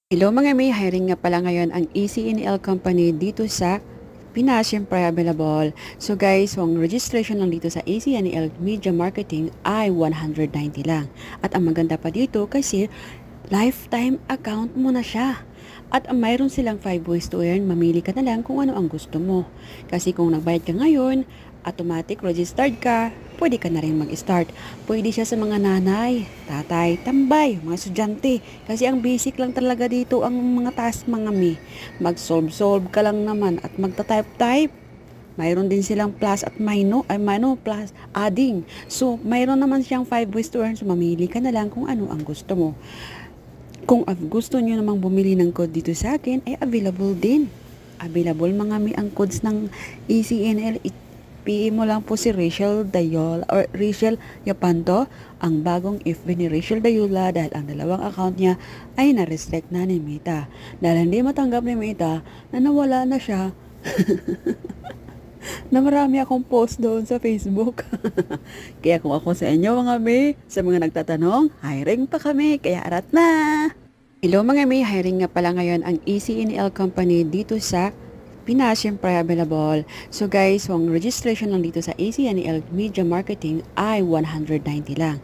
Hello mga may, hiring nga pala ngayon ang ECNL company dito sa Pinas, syempre available. So guys, ang registration lang dito sa ECNL Media Marketing ay 190 lang. At ang maganda pa dito kasi lifetime account mo na siya. At mayroon silang 5 ways to earn, mamili ka na lang kung ano ang gusto mo. Kasi kung nagbayad ka ngayon, automatic registered ka, pwede ka na rin mag-start. Pwede siya sa mga nanay, tatay, tambay, mga estudyante. Kasi ang basic lang talaga dito ang mga task mga mi. Mag-solve-solve ka lang naman at magta-type-type. Mayroon din silang plus at plus adding. So, mayroon naman siyang 5 ways to earn. So, mamili ka na lang kung ano ang gusto mo. Kung gusto nyo namang bumili ng code dito sa akin, ay available din. Available mga mi ang codes ng ECNL. PM mo lang po si Rachel Dayola or Rachel Yapanto, ang bagong FB ni Rachel Dayola dahil ang dalawang account niya ay na-restrict na ni Meta. Dahil hindi matanggap ni Meta na nawala na siya na marami akong post doon sa Facebook. Kaya kung ako sa inyo mga may, sa mga nagtatanong, hiring pa kami, kaya arat na! Hello mga may, hiring nga pala ngayon ang ECNL company dito sa Pinas, syempre available. So guys, ang registration lang dito sa ECNL Media Marketing ay 190 lang.